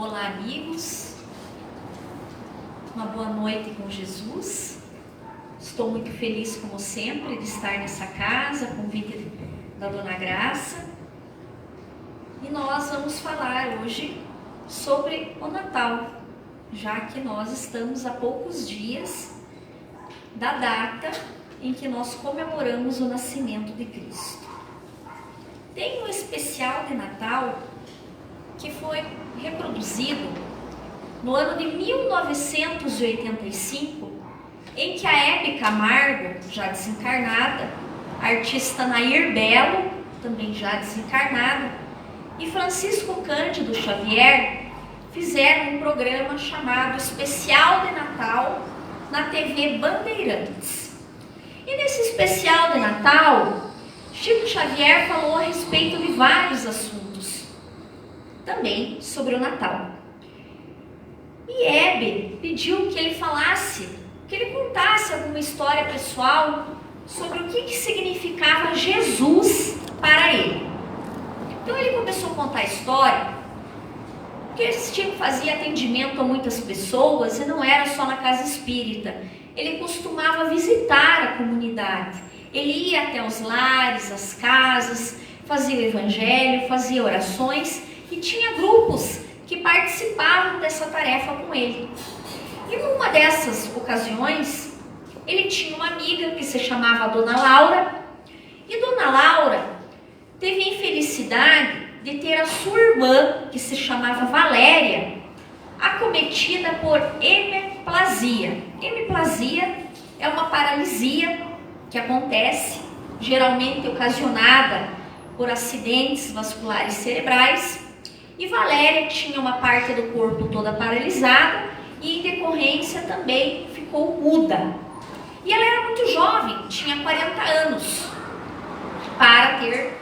Olá, amigos. Uma boa noite com Jesus. Estou muito feliz, como sempre, de estar nessa casa, convite da Dona Graça. E nós vamos falar hoje sobre o Natal, já que nós estamos a poucos dias da data em que nós comemoramos o nascimento de Cristo. Tem um especial de Natal que foi reproduzido no ano de 1985, em que a Hebe Camargo, já desencarnada, a artista Nair Belo, também já desencarnada, e Francisco Cândido Xavier fizeram um programa chamado Especial de Natal na TV Bandeirantes. E nesse especial de Natal, Chico Xavier falou a respeito de vários assuntos, também sobre o Natal. E Hebe pediu que ele falasse, que ele contasse alguma história pessoal sobre o que significava Jesus para ele. Então ele começou a contar a história, porque esse Chico fazia atendimento a muitas pessoas e não era só na casa espírita. Ele costumava visitar a comunidade. Ele ia até os lares, as casas, fazia o evangelho, fazia orações e tinha grupos que participavam dessa tarefa com ele. E numa dessas ocasiões, ele tinha uma amiga que se chamava Dona Laura, e Dona Laura teve a infelicidade de ter a sua irmã, que se chamava Valéria, acometida por hemiplasia. Hemiplasia é uma paralisia que acontece, geralmente ocasionada por acidentes vasculares cerebrais, e Valéria tinha uma parte do corpo toda paralisada e, em decorrência, também ficou muda. E ela era muito jovem, tinha 40 anos, para ter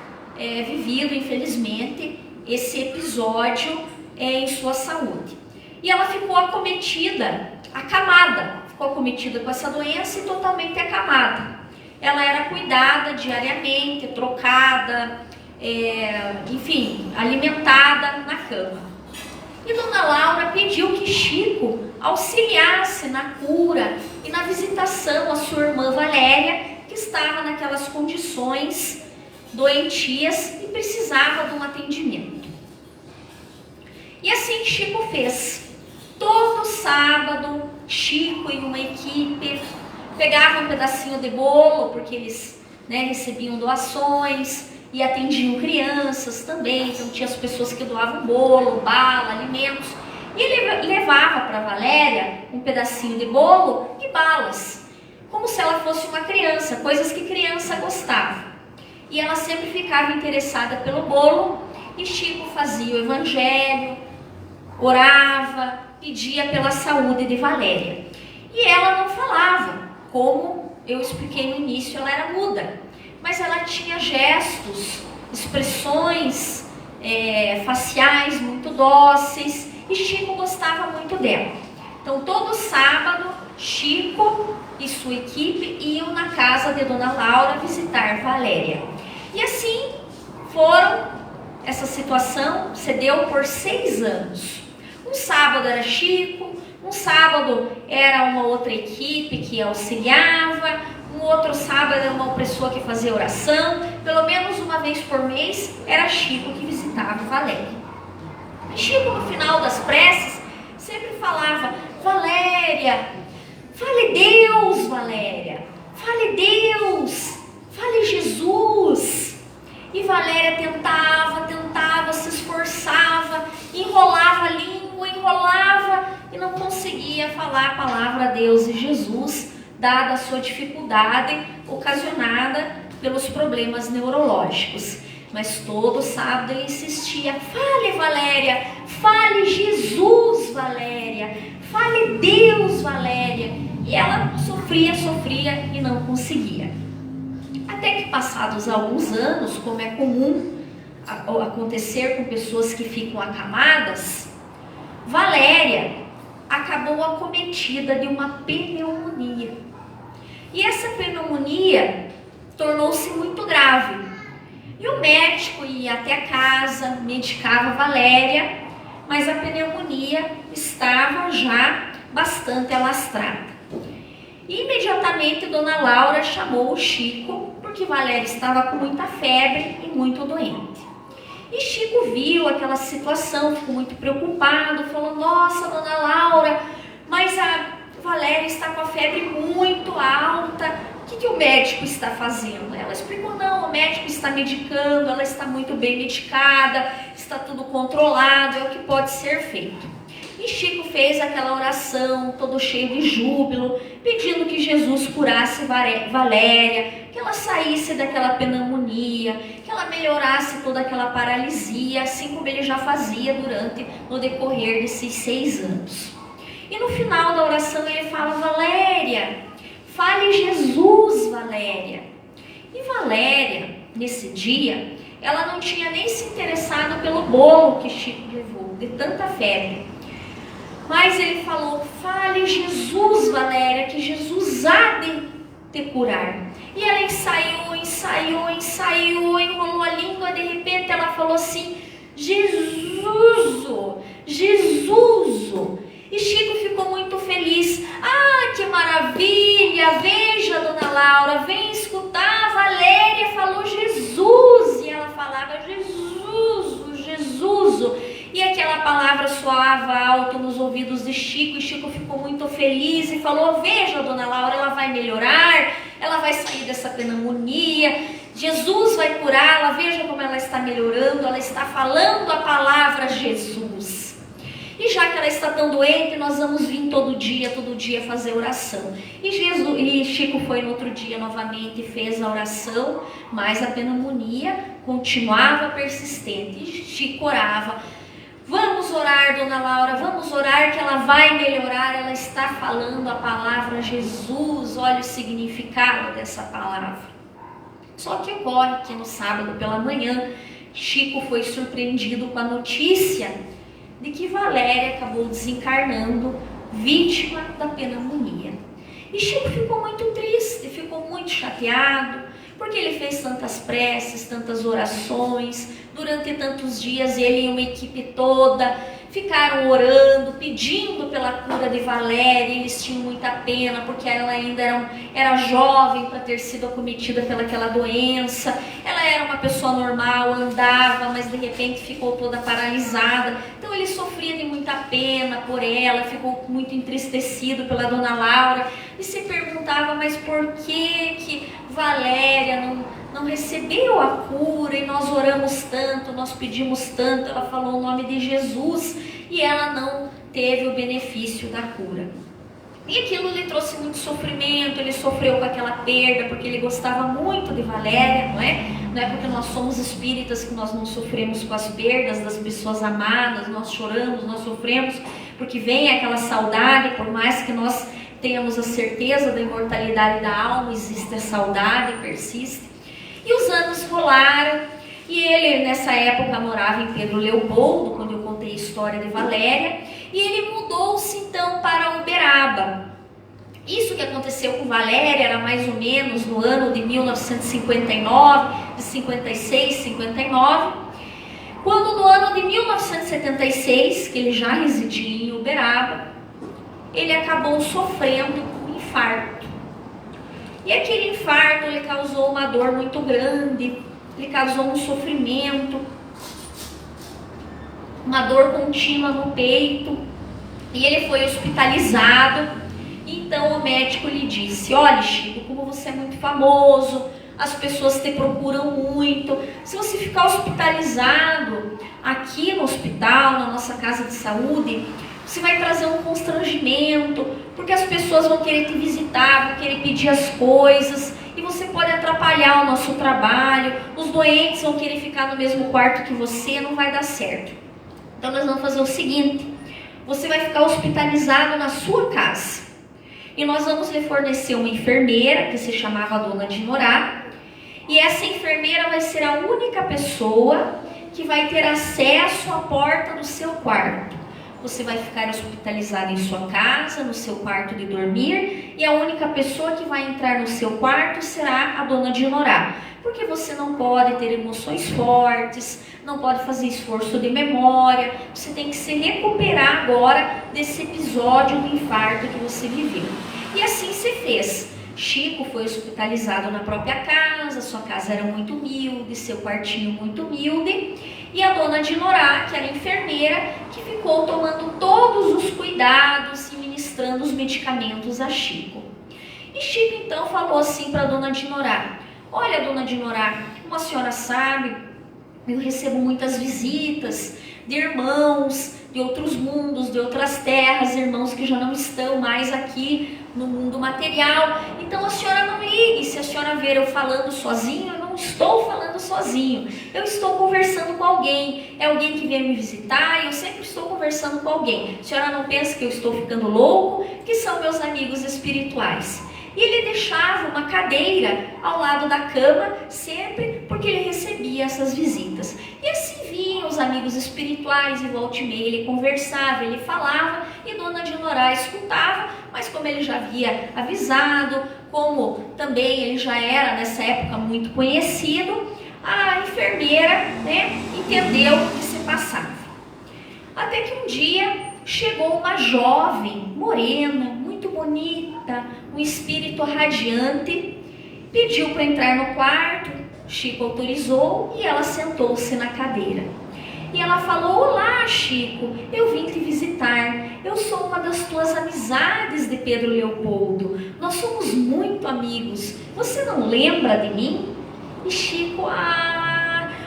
vivido, infelizmente, esse episódio em sua saúde. E ela ficou acometida, acamada, ficou acometida com essa doença e totalmente acamada. Ela era cuidada diariamente, trocada, enfim, alimentada na cama. E Dona Laura pediu que Chico auxiliasse na cura e na visitação à sua irmã Valéria, que estava naquelas condições doentias e precisava de um atendimento. E assim Chico fez. Todo sábado, Chico e uma equipe pegavam um pedacinho de bolo, porque eles recebiam doações e atendiam crianças também. Então tinha as pessoas que doavam bolo, bala, alimentos. E ele levava para Valéria um pedacinho de bolo e balas, como se ela fosse uma criança, coisas que criança gostava. E ela sempre ficava interessada pelo bolo, e Chico fazia o evangelho, orava, pedia pela saúde de Valéria. E ela não falava, como eu expliquei no início, ela era muda, mas ela tinha gestos, expressões faciais muito dóceis, e Chico gostava muito dela. Então todo sábado, Chico e sua equipe iam na casa de Dona Laura visitar Valéria. E assim essa situação se deu por 6 anos. Um sábado era Chico, um sábado era uma outra equipe que auxiliava, um outro sábado era uma pessoa que fazia oração. Pelo menos uma vez por mês era Chico que visitava Valéria. E Chico, no final das preces, sempre falava: Valéria, fale Deus, Valéria, fale Deus, fale Jesus. E Valéria tentava, se esforçava, enrolava a língua, e não conseguia falar a palavra Deus e Jesus, dada a sua dificuldade ocasionada pelos problemas neurológicos. Mas todo sábado ele insistia: fale Valéria, fale Jesus, Valéria, fale Deus, Valéria. E ela sofria e não conseguia. Até que, passados alguns anos, como é comum acontecer com pessoas que ficam acamadas, Valéria acabou acometida de uma pneumonia. E essa pneumonia tornou-se muito grave. E o médico ia até a casa, medicava Valéria, mas a pneumonia estava já bastante alastrada. Imediatamente Dona Laura chamou o Chico, porque Valéria estava com muita febre e muito doente. E Chico viu aquela situação, ficou muito preocupado, falou: nossa, Dona Laura, mas a Valéria está com a febre muito alta, o que o médico está fazendo? Ela explicou: não, o médico está medicando, ela está muito bem medicada, está tudo controlado, é o que pode ser feito. E Chico fez aquela oração, todo cheio de júbilo, pedindo que Jesus curasse Valéria, que ela saísse daquela pneumonia, que ela melhorasse toda aquela paralisia, assim como ele já fazia no decorrer desses 6 anos. E no final da oração ele fala: Valéria, fale Jesus, Valéria. E Valéria, nesse dia, ela não tinha nem se interessado pelo bolo que Chico levou, de tanta febre. Mas ele falou: fale Jesus, Valéria, que Jesus há de te curar. E ela ensaiou, enrolou a língua, de repente ela falou assim: Jesus, Jesus. E Chico ficou muito feliz. Ah, que maravilha, veja, Dona Laura, vem escutar, a Valéria falou Jesus. E ela falava: Jesus, Jesus. E aquela palavra soava alto nos ouvidos de Chico, e Chico ficou muito feliz e falou: veja, Dona Laura, ela vai melhorar, ela vai sair dessa pneumonia, Jesus vai curá-la, veja como ela está melhorando, ela está falando a palavra Jesus. E já que ela está tão doente, nós vamos vir todo dia fazer oração. E Chico foi no outro dia novamente e fez a oração, mas a pneumonia continuava persistente. E Chico orava: vamos orar, Dona Laura, vamos orar que ela vai melhorar, ela está falando a palavra Jesus, olha o significado dessa palavra. Só que ocorre que no sábado pela manhã, Chico foi surpreendido com a notícia de que Valéria acabou desencarnando, vítima da pneumonia. E Chico ficou muito triste, ficou muito chateado, porque ele fez tantas preces, tantas orações, durante tantos dias ele e uma equipe toda ficaram orando, pedindo pela cura de Valéria. Eles tinham muita pena, porque ela ainda era jovem para ter sido acometida pelaquela doença. Ela era uma pessoa normal, andava, mas de repente ficou toda paralisada. Então ele sofria de muita pena por ela, ficou muito entristecido pela Dona Laura e se perguntava: mas por que Valéria não recebeu a cura, e nós oramos tanto, nós pedimos tanto, ela falou o nome de Jesus e ela não teve o benefício da cura. E aquilo lhe trouxe muito sofrimento, ele sofreu com aquela perda, porque ele gostava muito de Valéria, não é? Não é porque nós somos espíritas que nós não sofremos com as perdas das pessoas amadas, nós choramos, nós sofremos, porque vem aquela saudade, por mais que nós tenhamos a certeza da imortalidade da alma, existe a saudade, persiste. E os anos rolaram, e ele nessa época morava em Pedro Leopoldo, quando eu contei a história de Valéria, e ele mudou-se então para Uberaba. Isso que aconteceu com Valéria era mais ou menos no ano de 1959, de 56, 59, quando no ano de 1976, que ele já residia em Uberaba, ele acabou sofrendo um infarto. E aquele infarto lhe causou uma dor muito grande, lhe causou um sofrimento, uma dor contínua no peito, e ele foi hospitalizado. Então o médico lhe disse: olha, Chico, como você é muito famoso, as pessoas te procuram muito, se você ficar hospitalizado aqui no hospital, na nossa casa de saúde, você vai trazer um constrangimento, porque as pessoas vão querer te visitar, vão querer pedir as coisas, e você pode atrapalhar o nosso trabalho, os doentes vão querer ficar no mesmo quarto que você, não vai dar certo. Então nós vamos fazer o seguinte: você vai ficar hospitalizado na sua casa, e nós vamos lhe fornecer uma enfermeira, que se chamava Dona Dinorá, e essa enfermeira vai ser a única pessoa que vai ter acesso à porta do seu quarto. Você vai ficar hospitalizado em sua casa, no seu quarto de dormir, e a única pessoa que vai entrar no seu quarto será a Dona Dinorá, porque você não pode ter emoções fortes, não pode fazer esforço de memória, você tem que se recuperar agora desse episódio do infarto que você viveu. E assim se fez. Chico foi hospitalizado na própria casa, sua casa era muito humilde, seu quartinho muito humilde, e a dona Dinorá, que era enfermeira, que ficou tomando todos os cuidados e ministrando os medicamentos a Chico. E Chico então falou assim para a dona Dinorá: olha, dona Dinorá, como a senhora sabe, eu recebo muitas visitas de irmãos de outros mundos, de outras terras, irmãos que já não estão mais aqui no mundo material. Então a senhora não ligue se a senhora ver eu falando sozinho. Eu não estou falando sozinho, eu estou conversando com alguém. É alguém que vem me visitar e eu sempre estou conversando com alguém. A senhora não pensa que eu estou ficando louco, que são meus amigos espirituais. E ele deixava uma cadeira ao lado da cama, sempre porque ele recebia essas visitas. E assim vinham os amigos espirituais, e volta e meia ele conversava, ele falava, e dona Dinorá escutava, mas como ele já havia avisado, como também ele já era nessa época muito conhecido, a enfermeira, entendeu o que se passava. Até que um dia chegou uma jovem, morena, muito bonita, um espírito radiante, pediu para entrar no quarto. Chico autorizou e ela sentou-se na cadeira. E ela falou: olá, Chico, eu vim te visitar. Eu sou uma das tuas amizades de Pedro Leopoldo. Nós somos muito amigos. Você não lembra de mim? E Chico: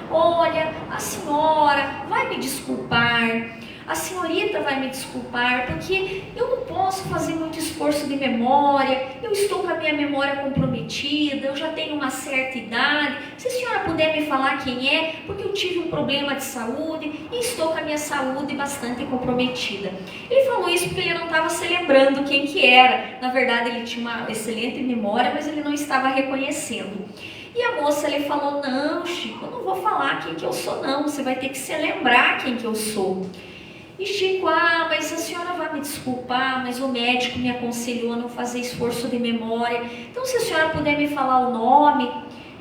olha, a senhora vai me desculpar. A senhorita vai me desculpar, porque eu não posso fazer muito esforço de memória, eu estou com a minha memória comprometida, eu já tenho uma certa idade. Se a senhora puder me falar quem é, porque eu tive um problema de saúde e estou com a minha saúde bastante comprometida. Ele falou isso porque ele não estava se lembrando quem que era. Na verdade, ele tinha uma excelente memória, mas ele não estava reconhecendo. E a moça lhe falou: não, Chico, eu não vou falar quem que eu sou não, você vai ter que se lembrar quem que eu sou. E Chico: mas a senhora vai me desculpar, mas o médico me aconselhou a não fazer esforço de memória. Então, se a senhora puder me falar o nome.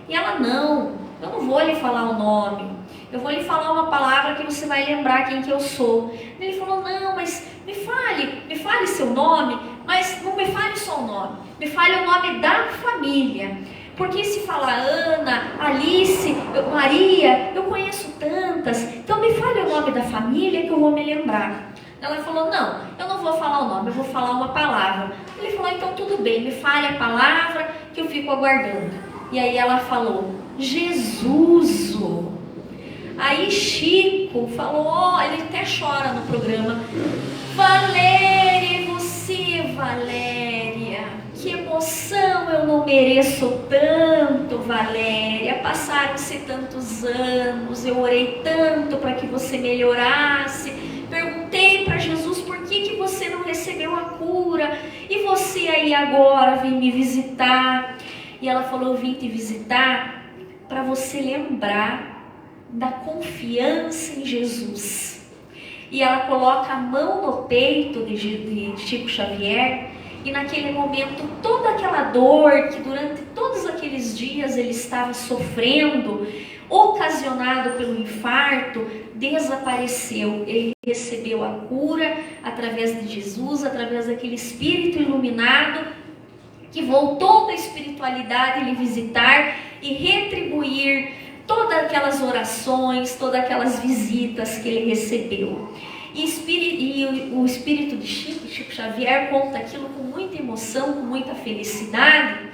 E ela: não, eu não vou lhe falar o nome. Eu vou lhe falar uma palavra que você vai lembrar quem que eu sou. Ele falou: não, mas me fale seu nome, mas não me fale só o nome. Me fale o nome da família. Porque se falar Ana, Alice, Maria, eu conheço tantas, então me fale o nome da família que eu vou me lembrar. Ela falou: não, eu não vou falar o nome, eu vou falar uma palavra. Ele falou: então tudo bem, me fale a palavra que eu fico aguardando. E aí ela falou: Jesus. Aí Chico falou, ele até chora no programa: Valéria, você, Valéria, que emoção, eu não mereço tanto, Valéria, passaram-se tantos anos, eu orei tanto para que você melhorasse, perguntei para Jesus por que você não recebeu a cura, e você aí agora vem me visitar. E ela falou: eu vim te visitar para você lembrar da confiança em Jesus. E ela coloca a mão no peito de Chico Xavier, e naquele momento toda aquela dor que durante todos aqueles dias ele estava sofrendo, ocasionado pelo infarto, desapareceu. Ele recebeu a cura através de Jesus, através daquele espírito iluminado que voltou da espiritualidade lhe visitar e retribuir todas aquelas orações, todas aquelas visitas que ele recebeu. E o espírito de Chico Xavier conta aquilo com muita emoção, com muita felicidade,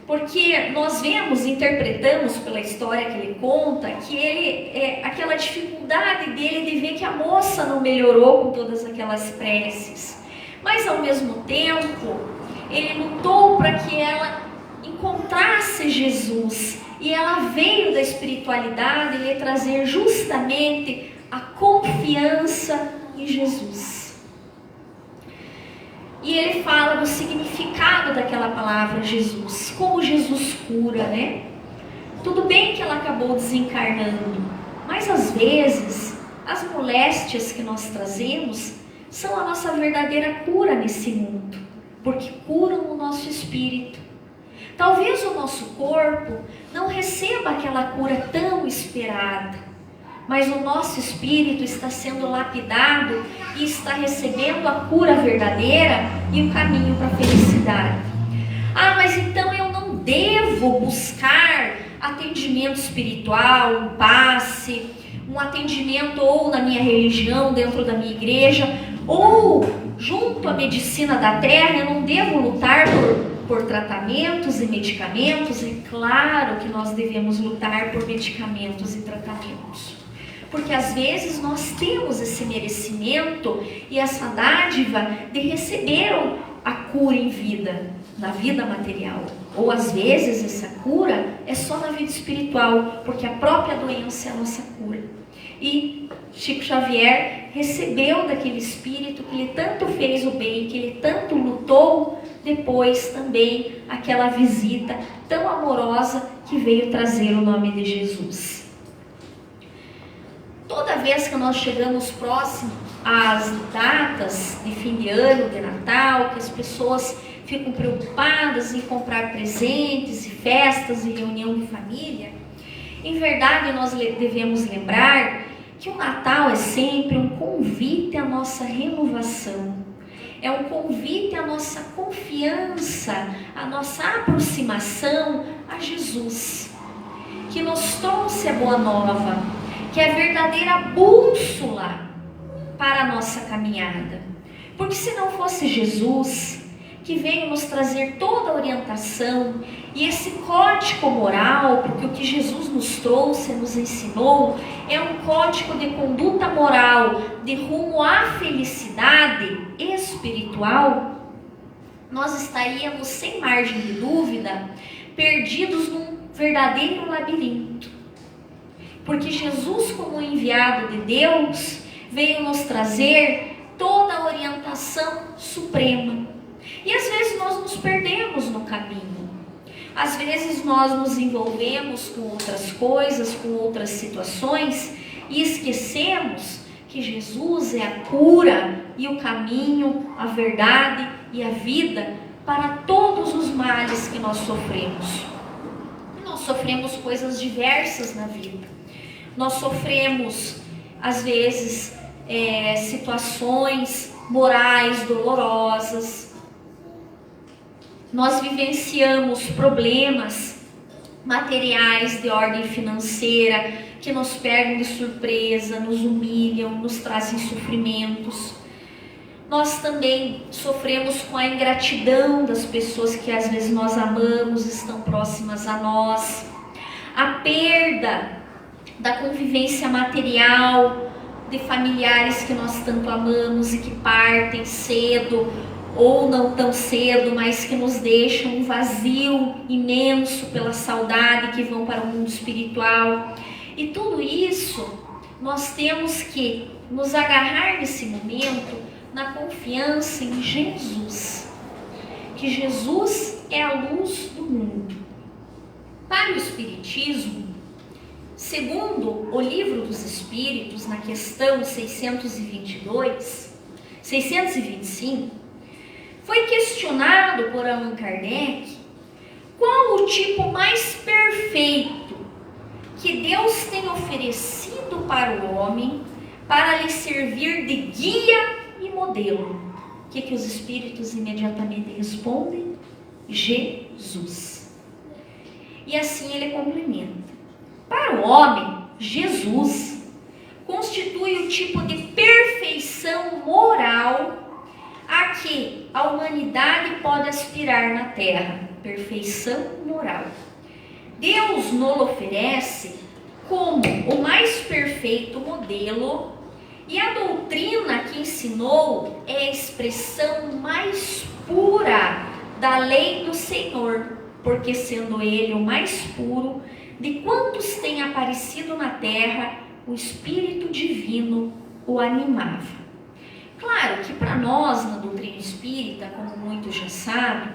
porque nós vemos, interpretamos pela história que ele conta, que ele, aquela dificuldade dele de ver que a moça não melhorou com todas aquelas preces, mas ao mesmo tempo ele lutou para que ela encontrasse Jesus, e ela veio da espiritualidade lhe trazer justamente a confiança em Jesus. E ele fala do significado daquela palavra Jesus, como Jesus cura, né? Tudo bem que ela acabou desencarnando, mas às vezes as moléstias que nós trazemos são a nossa verdadeira cura nesse mundo, porque curam o nosso espírito. Talvez o nosso corpo não receba aquela cura tão esperada, mas o nosso espírito está sendo lapidado e está recebendo a cura verdadeira e o caminho para a felicidade. Ah, mas então eu não devo buscar atendimento espiritual, um passe, um atendimento ou na minha religião, dentro da minha igreja, ou junto à medicina da terra. Eu não devo lutar por tratamentos e medicamentos. É claro que nós devemos lutar por medicamentos e tratamentos, porque às vezes nós temos esse merecimento e essa dádiva de receber a cura em vida, na vida material. Ou às vezes essa cura é só na vida espiritual, porque a própria doença é a nossa cura. E Chico Xavier recebeu daquele espírito que lhe tanto fez o bem, que ele tanto lutou, depois também aquela visita tão amorosa que veio trazer o nome de Jesus. Toda vez que nós chegamos próximo às datas de fim de ano, de Natal, que as pessoas ficam preocupadas em comprar presentes e festas e reunião de família, em verdade nós devemos lembrar que o Natal é sempre um convite à nossa renovação, é um convite à nossa confiança, à nossa aproximação a Jesus, que nos trouxe a boa nova, que é a verdadeira bússola para a nossa caminhada. Porque se não fosse Jesus, que veio nos trazer toda a orientação e esse código moral, porque o que Jesus nos trouxe, nos ensinou, é um código de conduta moral de rumo à felicidade espiritual, nós estaríamos, sem margem de dúvida, perdidos num verdadeiro labirinto. Porque Jesus, como enviado de Deus, veio nos trazer toda a orientação suprema. E às vezes nós nos perdemos no caminho. Às vezes nós nos envolvemos com outras coisas, com outras situações e esquecemos que Jesus é a cura e o caminho, a verdade e a vida para todos os males que nós sofremos. Nós sofremos coisas diversas na vida. Nós sofremos, às vezes, situações morais dolorosas. Nós vivenciamos problemas materiais de ordem financeira que nos pegam de surpresa, nos humilham, nos trazem sofrimentos. Nós também sofremos com a ingratidão das pessoas que às vezes nós amamos, estão próximas a nós. A perda da convivência material de familiares que nós tanto amamos e que partem cedo ou não tão cedo, mas que nos deixam um vazio imenso pela saudade, que vão para o mundo espiritual. E tudo isso nós temos que nos agarrar nesse momento na confiança em Jesus, que Jesus é a luz do mundo. Para o Espiritismo, segundo o Livro dos Espíritos, na questão 625, foi questionado por Allan Kardec qual o tipo mais perfeito que Deus tem oferecido para o homem para lhe servir de guia e modelo. O que os espíritos imediatamente respondem? Jesus. E assim ele complementa: para o homem, Jesus constitui o tipo de perfeição moral a que a humanidade pode aspirar na Terra. Perfeição moral. Deus nos oferece como o mais perfeito modelo, e a doutrina que ensinou é a expressão mais pura da lei do Senhor, porque sendo Ele o mais puro de quantos têm aparecido na Terra, o Espírito Divino o animava. Claro que para nós, na doutrina espírita, como muitos já sabem,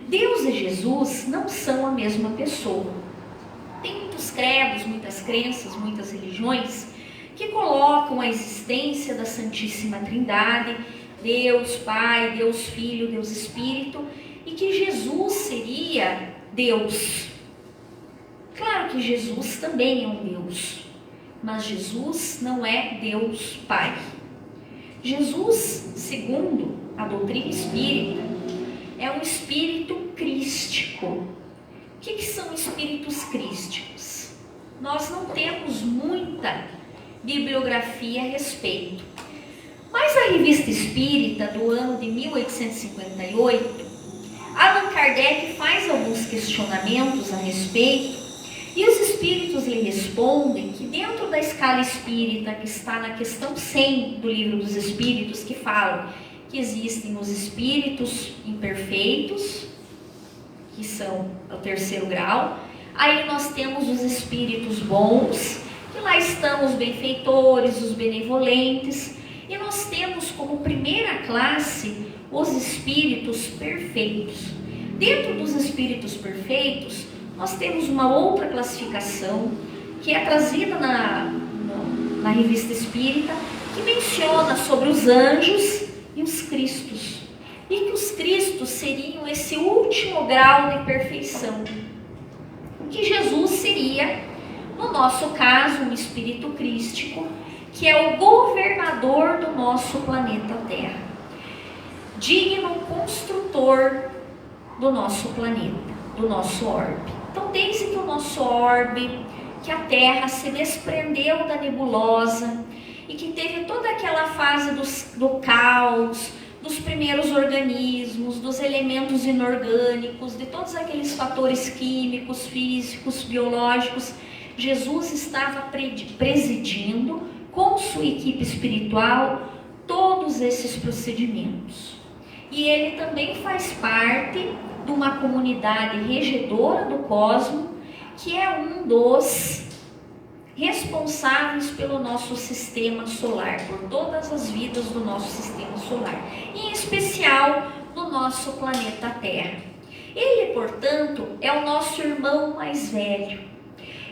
Deus e Jesus não são a mesma pessoa. Tem muitos credos, muitas crenças, muitas religiões que colocam a existência da Santíssima Trindade, Deus Pai, Deus Filho, Deus Espírito, e que Jesus seria Deus. Claro que Jesus também é um Deus, mas Jesus não é Deus Pai. Jesus, segundo a doutrina espírita, é um espírito crístico. O que são espíritos crísticos? Nós não temos muita bibliografia a respeito, mas a Revista Espírita do ano de 1858, Allan Kardec faz alguns questionamentos a respeito e os espíritos lhe respondem que dentro da escala espírita, que está na questão 100 do Livro dos Espíritos, que fala que existem os espíritos imperfeitos, que são o 3º grau, aí nós temos os espíritos bons, que lá estão os benfeitores, os benevolentes, e nós temos como primeira classe os espíritos perfeitos. Dentro dos espíritos perfeitos, nós temos uma outra classificação que é trazida na Revista Espírita, que menciona sobre os anjos e os cristos, e que os cristos seriam esse último grau de perfeição, que Jesus seria, no nosso caso, um espírito crístico, que é o governador do nosso planeta Terra, digno construtor do nosso planeta, do nosso orbe. Então, desde que o nosso orbe, que a Terra se desprendeu da nebulosa e que teve toda aquela fase do caos, dos primeiros organismos, dos elementos inorgânicos, de todos aqueles fatores químicos, físicos, biológicos, Jesus estava presidindo com sua equipe espiritual todos esses procedimentos. E ele também faz parte de uma comunidade regedora do cosmos, que é um dos responsáveis pelo nosso sistema solar, por todas as vidas do nosso sistema solar, em especial no nosso planeta Terra. Ele, portanto, é o nosso irmão mais velho.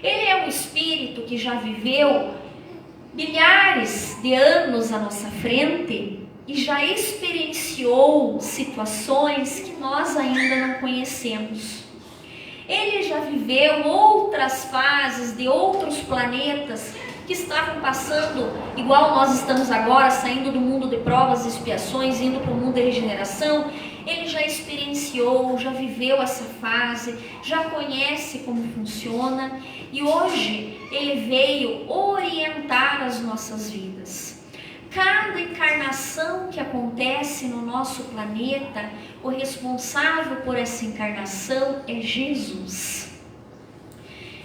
Ele é um espírito que já viveu milhares de anos à nossa frente e já experienciou situações que nós ainda não conhecemos. Ele já viveu outras fases de outros planetas que estavam passando, igual nós estamos agora, saindo do mundo de provas e expiações, indo para o mundo de regeneração. Ele já experienciou, já viveu essa fase, já conhece como funciona e hoje ele veio orientar as nossas vidas. Cada encarnação que acontece no nosso planeta, o responsável por essa encarnação é Jesus.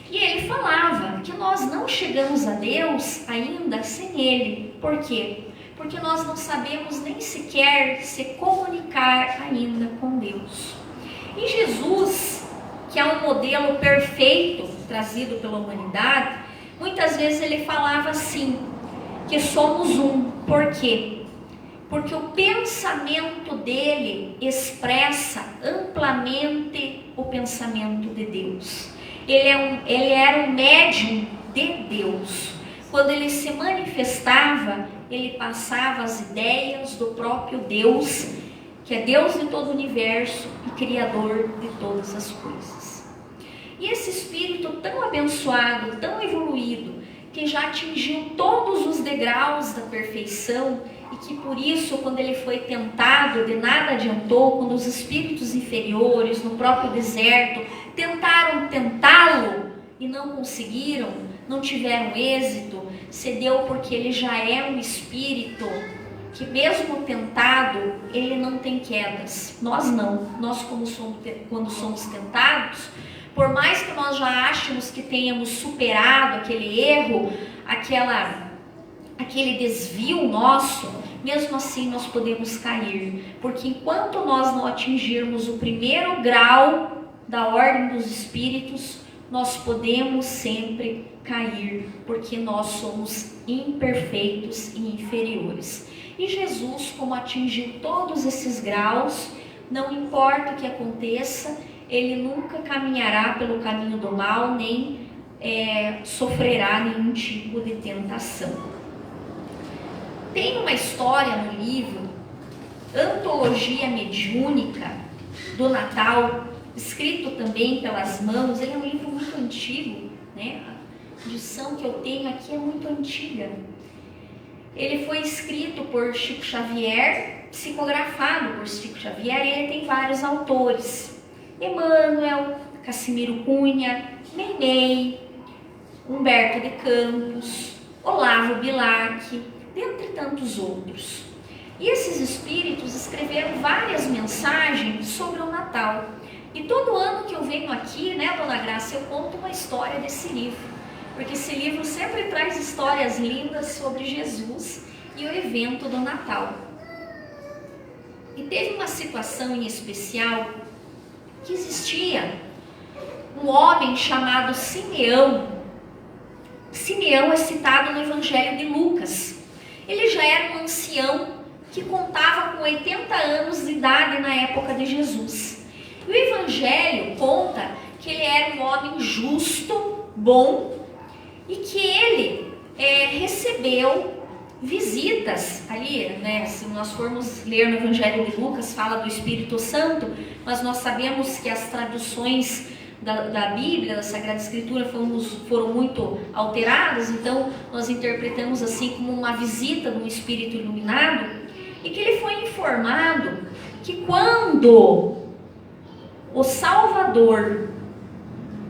E ele falava que nós não chegamos a Deus ainda sem Ele. Por quê? Porque nós não sabemos nem sequer se comunicar ainda com Deus. E Jesus, que é um modelo perfeito trazido pela humanidade, muitas vezes ele falava assim, que somos um. Por quê? Porque o pensamento dele expressa amplamente o pensamento de Deus. Ele era um médium de Deus. Quando ele se manifestava, ele passava as ideias do próprio Deus, que é Deus de todo o universo e Criador de todas as coisas. E esse espírito tão abençoado, tão evoluído, que já atingiu todos os degraus da perfeição e que por isso, quando ele foi tentado, de nada adiantou, quando os espíritos inferiores no próprio deserto tentaram tentá-lo e não conseguiram, não tiveram êxito, cedeu porque ele já é um espírito que mesmo tentado, ele não tem quedas. Nós não. Nós quando somos tentados, por mais que nós já achemos que tenhamos superado aquele erro, aquele desvio nosso, mesmo assim nós podemos cair. Porque enquanto nós não atingirmos o primeiro grau da ordem dos espíritos, nós podemos sempre cair, porque nós somos imperfeitos e inferiores. E Jesus, como atingiu todos esses graus, não importa o que aconteça, ele nunca caminhará pelo caminho do mal, nem sofrerá nenhum tipo de tentação. Tem uma história no livro Antologia Mediúnica do Natal, escrito também pelas mãos. Ele é um livro muito antigo, né? A edição que eu tenho aqui é muito antiga. Ele foi escrito por Chico Xavier, psicografado por Chico Xavier, e ele tem vários autores: Emmanuel, Cassimiro Cunha, Meimei, Humberto de Campos, Olavo Bilac, dentre tantos outros. E esses espíritos escreveram várias mensagens sobre o Natal. E todo ano que eu venho aqui, né, Dona Graça, eu conto uma história desse livro. Porque esse livro sempre traz histórias lindas sobre Jesus e o evento do Natal. E teve uma situação em especial que existia um homem chamado Simeão. Simeão é citado no Evangelho de Lucas. Ele já era um ancião que contava com 80 anos de idade na época de Jesus. E o Evangelho conta que ele era um homem justo, bom, e que ele recebeu visitas ali, né? Se nós formos ler no Evangelho de Lucas, fala do Espírito Santo, mas nós sabemos que as traduções da Bíblia, da Sagrada Escritura, foram muito alteradas, então nós interpretamos assim como uma visita de um Espírito iluminado, e que ele foi informado que quando o Salvador,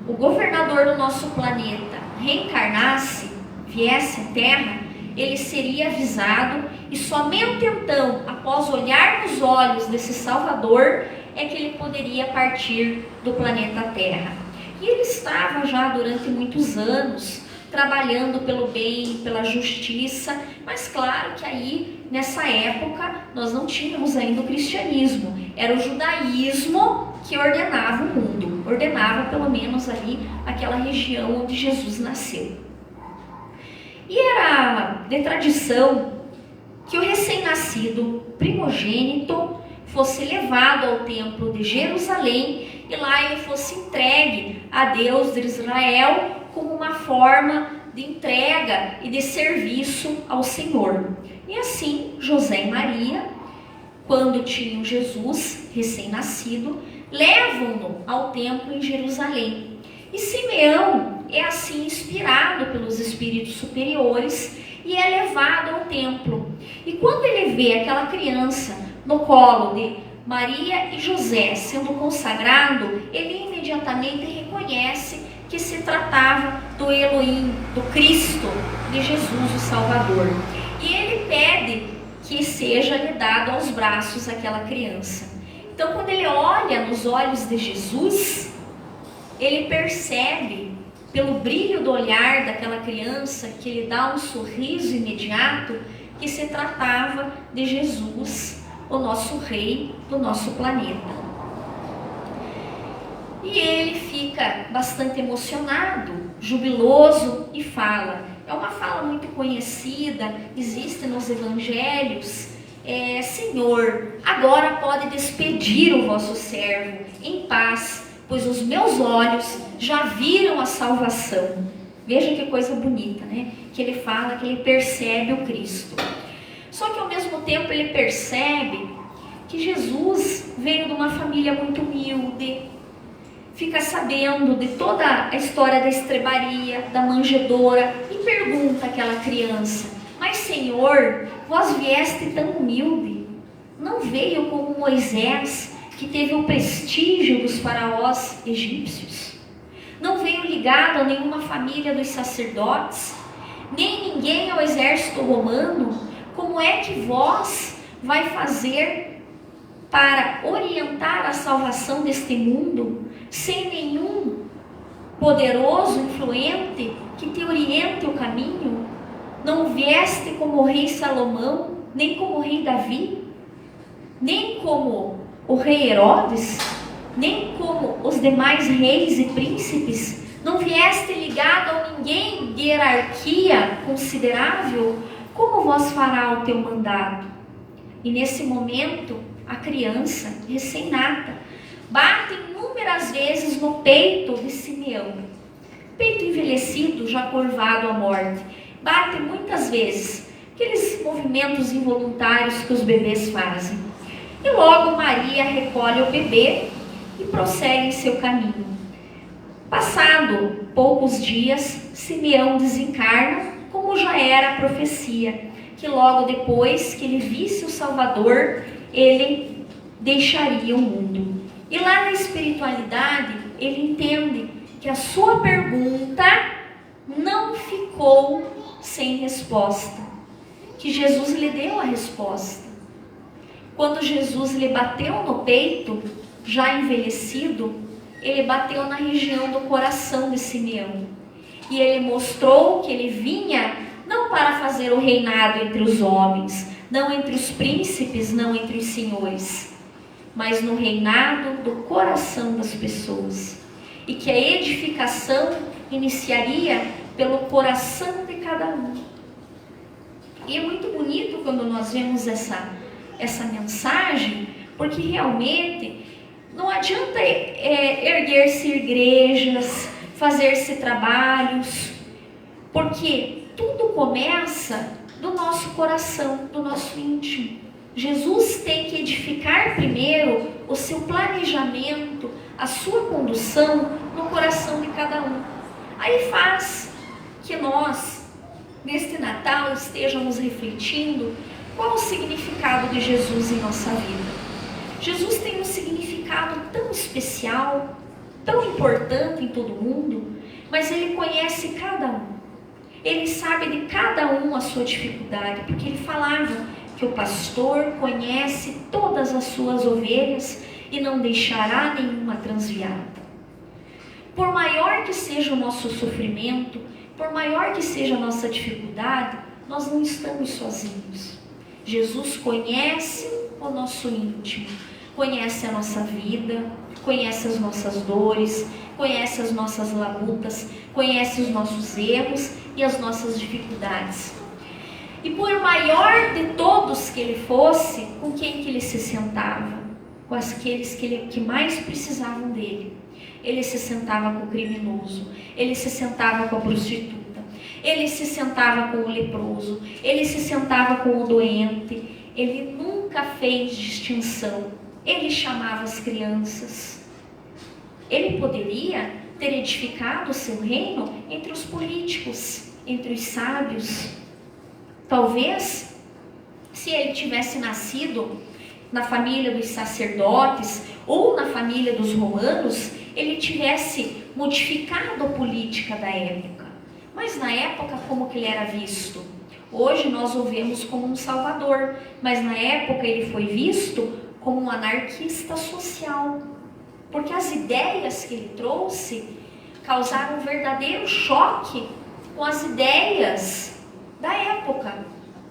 o governador do nosso planeta, reencarnasse, viesse à Terra, ele seria avisado, e somente então, após olhar nos olhos desse Salvador, é que ele poderia partir do planeta Terra. E ele estava já durante muitos anos trabalhando pelo bem, pela justiça, mas claro que aí, nessa época, nós não tínhamos ainda o cristianismo, era o judaísmo que ordenava o mundo, ordenava pelo menos ali aquela região onde Jesus nasceu. E era de tradição que o recém-nascido primogênito fosse levado ao templo de Jerusalém e lá ele fosse entregue a Deus de Israel como uma forma de entrega e de serviço ao Senhor. E assim, José e Maria, quando tinham Jesus recém-nascido, levam-no ao templo em Jerusalém. E Simeão é assim inspirado pelos espíritos superiores e é levado ao templo. E quando ele vê aquela criança no colo de Maria e José sendo consagrado, ele imediatamente reconhece que se tratava do Elohim, do Cristo, de Jesus, o Salvador. E ele pede que seja lhe dado aos braços aquela criança. Então, quando ele olha nos olhos de Jesus, ele percebe, pelo brilho do olhar daquela criança, que ele dá um sorriso imediato, que se tratava de Jesus, o nosso rei do nosso planeta. E ele fica bastante emocionado, jubiloso e fala. É uma fala muito conhecida, existe nos evangelhos. Senhor, agora pode despedir o vosso servo em paz, pois os meus olhos já viram a salvação. Veja que coisa bonita, né? Que ele fala que ele percebe o Cristo. Só que ao mesmo tempo ele percebe que Jesus veio de uma família muito humilde, fica sabendo de toda a história da estrebaria, da manjedoura, e pergunta àquela criança: mas Senhor, vós vieste tão humilde, não veio como Moisés, que teve o prestígio dos faraós egípcios? Não veio ligado a nenhuma família dos sacerdotes, nem ninguém ao exército romano? Como é que vós vai fazer para orientar a salvação deste mundo, sem nenhum poderoso, influente, que te oriente o caminho? Não vieste como o rei Salomão, nem como o rei Davi, nem como o rei Herodes, nem como os demais reis e príncipes? Não vieste ligado a ninguém de hierarquia considerável? Como vós fará o teu mandato? E nesse momento, a criança recém-nata bate inúmeras vezes no peito de Simeão, peito envelhecido, já curvado à morte. Bate muitas vezes, aqueles movimentos involuntários que os bebês fazem. E logo Maria recolhe o bebê e prossegue em seu caminho. Passado poucos dias, Simeão desencarna, como já era a profecia, que logo depois que ele visse o Salvador, ele deixaria o mundo. E lá na espiritualidade, ele entende que a sua pergunta não ficou sem resposta, que Jesus lhe deu a resposta. Quando Jesus lhe bateu no peito, já envelhecido, ele bateu na região do coração de Simeão. E ele mostrou que ele vinha não para fazer o reinado entre os homens, não entre os príncipes, não entre os senhores, mas no reinado do coração das pessoas. E que a edificação iniciaria pelo coração de cada um. E é muito bonito quando nós vemos essa mensagem, porque realmente não adianta erguer-se igrejas, fazer-se trabalhos, porque tudo começa do nosso coração, do nosso íntimo. Jesus tem que edificar primeiro o seu planejamento, a sua condução no coração de cada um. Aí faz que nós, neste Natal, estejamos refletindo qual o significado de Jesus em nossa vida. Jesus tem um significado tão especial, tão importante em todo mundo, mas Ele conhece cada um. Ele sabe de cada um a sua dificuldade, porque Ele falava que o pastor conhece todas as suas ovelhas e não deixará nenhuma transviada. Por maior que seja o nosso sofrimento, por maior que seja a nossa dificuldade, nós não estamos sozinhos. Jesus conhece o nosso íntimo, conhece a nossa vida, conhece as nossas dores, conhece as nossas labutas, conhece os nossos erros e as nossas dificuldades. E por maior de todos que ele fosse, com quem que ele se sentava? Com aqueles que mais precisavam dele. Ele se sentava com o criminoso, ele se sentava com a prostituta, ele se sentava com o leproso, ele se sentava com o doente. Ele nunca fez distinção. Ele chamava as crianças. Ele poderia ter edificado o seu reino entre os políticos, entre os sábios. Talvez, se ele tivesse nascido na família dos sacerdotes ou na família dos romanos, ele tivesse modificado a política da época. Mas na época, como que ele era visto? Hoje nós o vemos como um salvador, mas na época ele foi visto como um anarquista social, porque as ideias que ele trouxe causaram um verdadeiro choque com as ideias da época,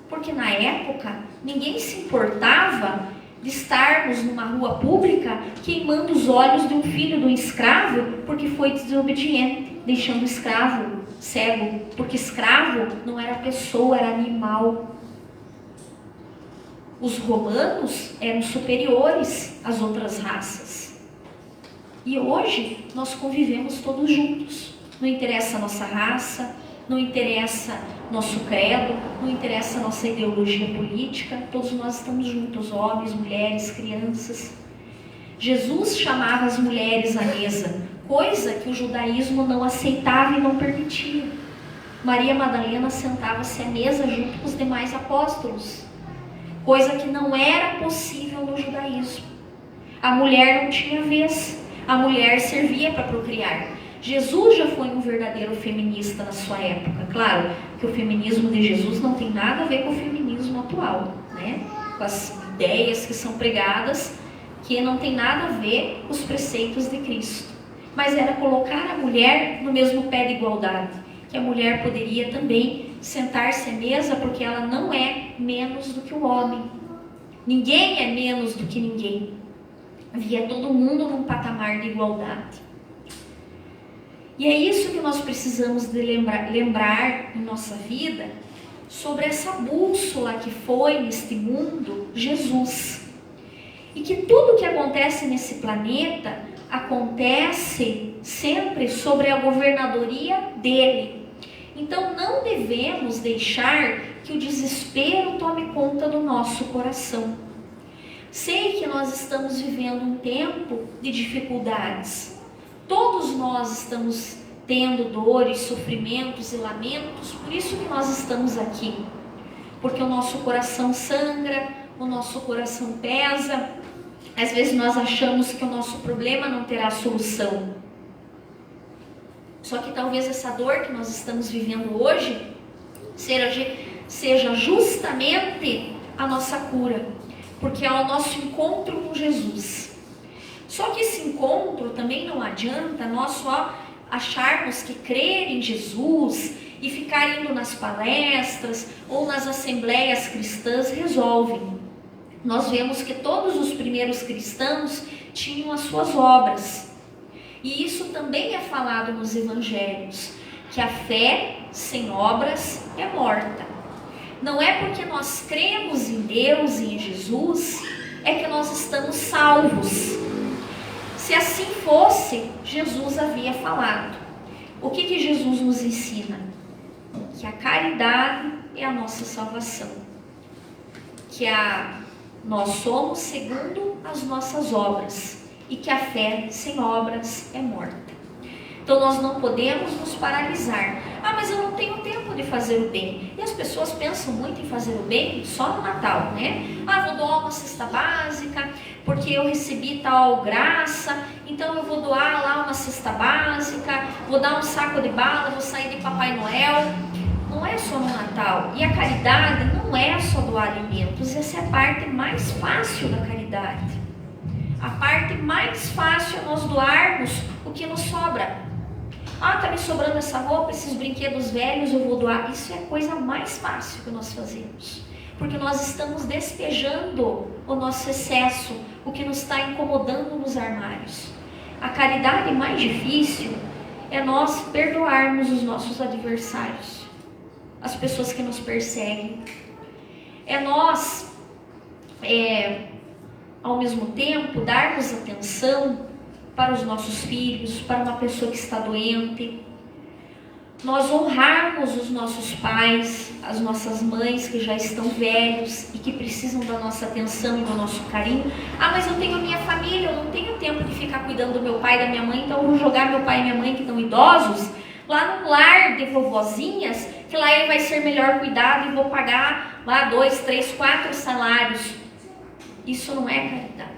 porque na época ninguém se importava de estarmos numa rua pública queimando os olhos de um filho de um escravo porque foi desobediente, deixando o escravo cego, porque escravo não era pessoa, era animal. Os romanos eram superiores às outras raças. E hoje nós convivemos todos juntos. Não interessa a nossa raça, não interessa nosso credo, não interessa a nossa ideologia política, todos nós estamos juntos, homens, mulheres, crianças. Jesus chamava as mulheres à mesa, coisa que o judaísmo não aceitava e não permitia. Maria Madalena sentava-se à mesa junto com os demais apóstolos, coisa que não era possível no judaísmo. A mulher não tinha vez, a mulher servia para procriar. Jesus já foi um verdadeiro feminista na sua época. Claro que o feminismo de Jesus não tem nada a ver com o feminismo atual, né? Com as ideias que são pregadas, que não tem nada a ver com os preceitos de Cristo. Mas era colocar a mulher no mesmo pé de igualdade, que a mulher poderia também sentar-se à mesa, porque ela não é menos do que o homem. Ninguém é menos do que ninguém. Havia todo mundo num patamar de igualdade. E é isso que nós precisamos de lembrar em nossa vida, sobre essa bússola que foi neste mundo, Jesus. E que tudo que acontece nesse planeta, acontece sempre sobre a governadoria dele. Então não devemos deixar que o desespero tome conta do nosso coração. Sei que nós estamos vivendo um tempo de dificuldades. Todos nós estamos tendo dores, sofrimentos e lamentos, por isso que nós estamos aqui. Porque o nosso coração sangra, o nosso coração pesa. Às vezes nós achamos que o nosso problema não terá solução. Só que talvez essa dor que nós estamos vivendo hoje seja justamente a nossa cura, porque é o nosso encontro com Jesus. Só que esse encontro também não adianta nós só acharmos que crer em Jesus e ficar indo nas palestras ou nas assembleias cristãs resolvem. Nós vemos que todos os primeiros cristãos tinham as suas obras. E isso também é falado nos evangelhos, que a fé sem obras é morta. Não é porque nós cremos em Deus e em Jesus é que nós estamos salvos. Se assim fosse, Jesus havia falado. O que Jesus nos ensina? Que a caridade é a nossa salvação. Que nós somos segundo as nossas obras. E que a fé sem obras é morta. Então nós não podemos nos paralisar. Mas eu não tenho tempo de fazer o bem. E as pessoas pensam muito em fazer o bem só no Natal, né? Vou doar uma cesta básica, porque eu recebi tal graça, então eu vou doar lá uma cesta básica, vou dar um saco de bala, vou sair de Papai Noel. Não é só no Natal. E a caridade não é só doar alimentos. Essa é a parte mais fácil da caridade. A parte mais fácil é nós doarmos o que nos sobra. Tá me sobrando essa roupa, esses brinquedos velhos, eu vou doar. Isso é a coisa mais fácil que nós fazemos. Porque nós estamos despejando o nosso excesso, o que nos está incomodando nos armários. A caridade mais difícil é nós perdoarmos os nossos adversários, as pessoas que nos perseguem. É nós, ao mesmo tempo, darmos atenção para os nossos filhos, para uma pessoa que está doente. Nós honrarmos os nossos pais, as nossas mães que já estão velhos e que precisam da nossa atenção e do nosso carinho. Mas eu tenho a minha família, eu não tenho tempo de ficar cuidando do meu pai e da minha mãe, então eu vou jogar meu pai e minha mãe, que estão idosos, lá no lar de vovozinhas, que lá ele vai ser melhor cuidado e vou pagar lá 2, 3, 4 salários. Isso não é caridade.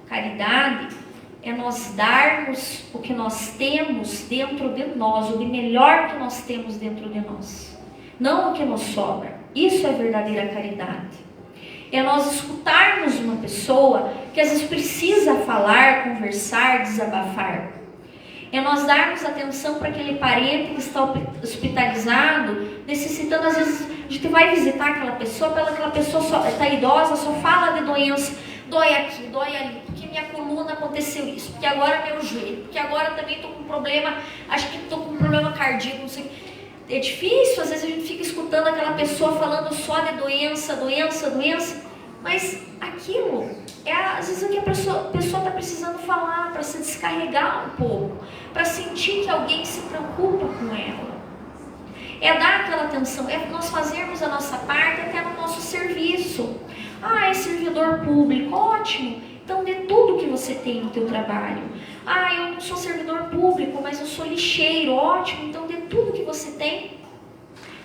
Caridade é nós darmos o que nós temos dentro de nós, o de melhor que nós temos dentro de nós, não o que nos sobra. Isso é verdadeira caridade. É nós escutarmos uma pessoa que às vezes precisa falar, conversar, desabafar. É nós darmos atenção para aquele parente que está hospitalizado, necessitando, às vezes, a gente vai visitar aquela pessoa só está idosa, só fala de doença, dói aqui, dói ali, porque minha coluna aconteceu isso, porque agora meu joelho, porque agora também estou com um problema, acho que estou com um problema cardíaco, não sei. É difícil, às vezes a gente fica escutando aquela pessoa falando só de doença, mas aquilo às vezes o que a pessoa está precisando falar, para se descarregar um pouco, para sentir que alguém se preocupa com ela. É dar aquela atenção, é nós fazermos a nossa parte até no nosso serviço. É servidor público, ótimo. Então dê tudo que você tem no teu trabalho. Eu não sou servidor público, mas eu sou lixeiro, ótimo. Então dê tudo que você tem.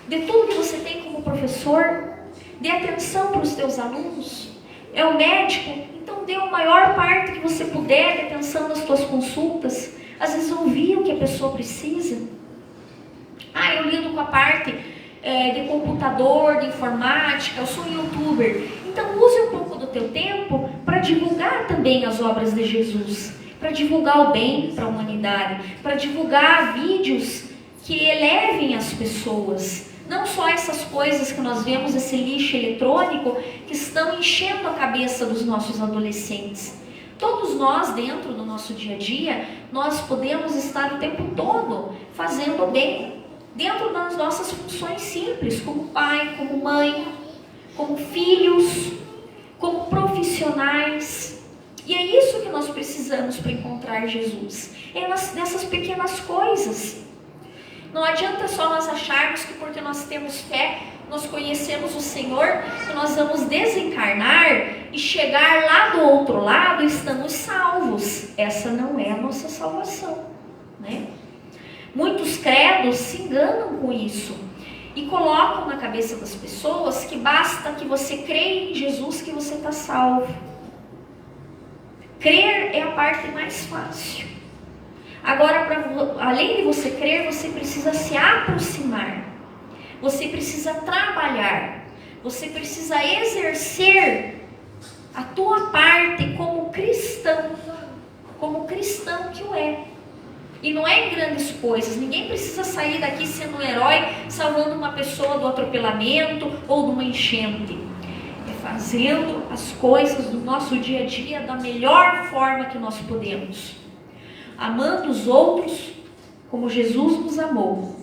Dê tudo que você tem como professor. Dê atenção para os teus alunos. É o médico, então dê a maior parte que você puder de atenção nas tuas consultas. Às vezes ouvir o que a pessoa precisa. Eu lido com a parte de computador, de informática, eu sou youtuber. Então use um pouco do teu tempo para divulgar também as obras de Jesus, para divulgar o bem para a humanidade, para divulgar vídeos que elevem as pessoas. Não só essas coisas que nós vemos, esse lixo eletrônico que estão enchendo a cabeça dos nossos adolescentes. Todos nós, dentro do nosso dia a dia, nós podemos estar o tempo todo fazendo o bem, dentro das nossas funções simples, como pai, como mãe, como filhos, como profissionais. E é isso que nós precisamos para encontrar Jesus. É nessas pequenas coisas. Não adianta só nós acharmos que porque nós temos fé, nós conhecemos o Senhor, que nós vamos desencarnar e chegar lá do outro lado, estamos salvos. Essa não é a nossa salvação, né? Muitos credos se enganam com isso e colocam na cabeça das pessoas que basta que você creia em Jesus que você está salvo. Crer é a parte mais fácil. Agora, além de você crer, você precisa se aproximar. Você precisa trabalhar. Você precisa exercer a tua parte como cristão que o é. E não é em grandes coisas. Ninguém precisa sair daqui sendo um herói, salvando uma pessoa do atropelamento ou de uma enchente. É fazendo as coisas do nosso dia a dia da melhor forma que nós podemos. Amando os outros como Jesus nos amou.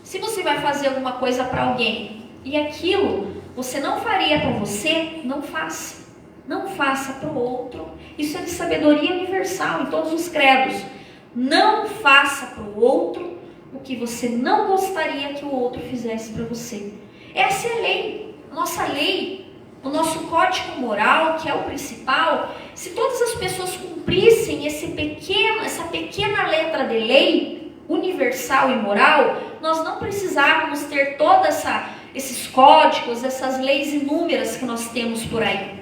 Se você vai fazer alguma coisa para alguém e aquilo você não faria para você, não faça. Não faça para o outro. Isso é de sabedoria universal em todos os credos. Não faça para o outro o que você não gostaria que o outro fizesse para você. Essa é a lei, nossa lei, o nosso código moral, que é o principal. Se todas as pessoas cumprissem essa pequena letra de lei universal e moral, nós não precisávamos ter todos esses códigos, essas leis inúmeras que nós temos por aí.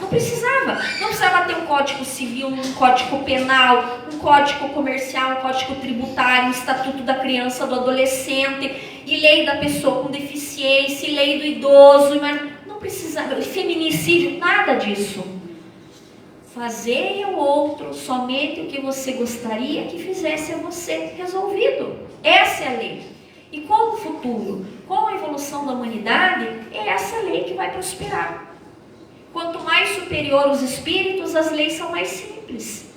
Não precisava ter um código civil, um código penal, um código comercial, um código tributário, um estatuto da criança, do adolescente, e lei da pessoa com deficiência, e lei do idoso, não precisava, feminicídio, nada disso. Fazer ao outro somente o que você gostaria que fizesse a você, resolvido. Essa é a lei. E com o futuro, com a evolução da humanidade, é essa lei que vai prosperar. Quanto mais superior os espíritos, as leis são mais simples.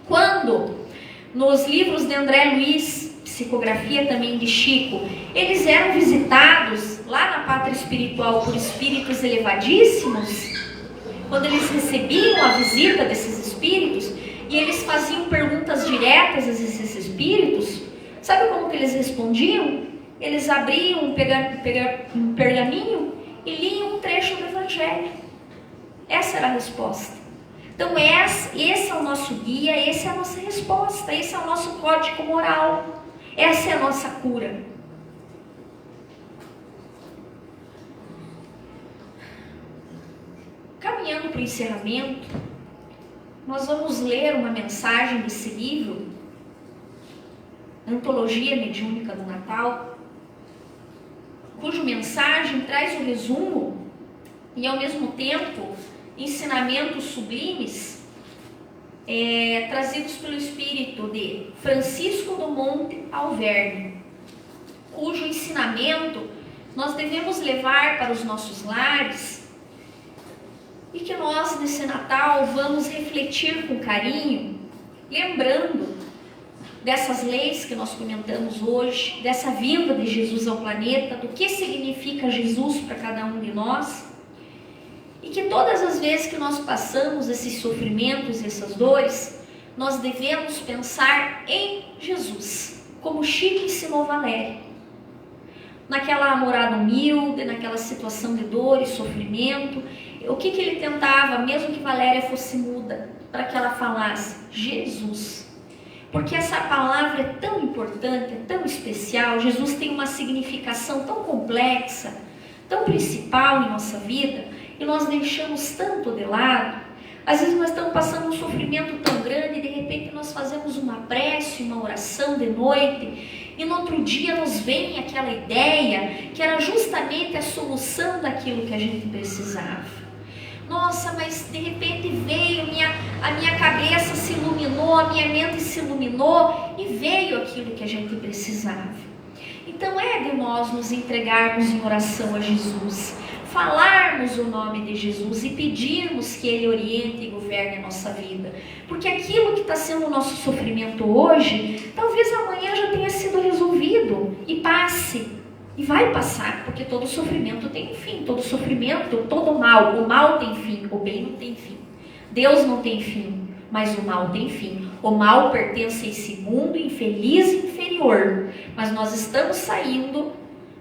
Quando, nos livros de André Luiz, psicografia também de Chico, eles eram visitados lá na pátria espiritual por espíritos elevadíssimos, quando eles recebiam a visita desses espíritos e eles faziam perguntas diretas a esses espíritos, sabe como que eles respondiam? Eles abriam um pergaminho e liam um trecho do Evangelho. Essa era a resposta. Então esse é o nosso guia, essa é a nossa resposta, esse é o nosso código moral, essa é a nossa cura. Caminhando para o encerramento, nós vamos ler uma mensagem desse livro, Antologia Mediúnica do Natal, cuja mensagem traz o resumo e ao mesmo tempo ensinamentos sublimes trazidos pelo espírito de Francisco do Monte Alverne, cujo ensinamento nós devemos levar para os nossos lares e que nós nesse Natal vamos refletir com carinho, lembrando dessas leis que nós comentamos hoje, dessa vinda de Jesus ao planeta, do que significa Jesus para cada um de nós. E que todas as vezes que nós passamos esses sofrimentos, essas dores, nós devemos pensar em Jesus, como Chico ensinou Valéria. Naquela morada humilde, naquela situação de dor e sofrimento, o que ele tentava, mesmo que Valéria fosse muda, para que ela falasse? Jesus. Porque essa palavra é tão importante, é tão especial, Jesus tem uma significação tão complexa, tão principal em nossa vida, e nós deixamos tanto de lado. Às vezes nós estamos passando um sofrimento tão grande e de repente nós fazemos uma prece, uma oração de noite e no outro dia nos vem aquela ideia que era justamente a solução daquilo que a gente precisava. Nossa, mas de repente veio, a minha cabeça se iluminou, a minha mente se iluminou e veio aquilo que a gente precisava. Então é de nós nos entregarmos em oração a Jesus, falarmos o nome de Jesus e pedirmos que Ele oriente e governe a nossa vida. Porque aquilo que está sendo o nosso sofrimento hoje, talvez amanhã já tenha sido resolvido e passe. E vai passar, porque todo sofrimento tem um fim, todo sofrimento, todo mal, o mal tem fim, o bem não tem fim. Deus não tem fim, mas o mal tem fim. O mal pertence a esse mundo infeliz e inferior, mas nós estamos saindo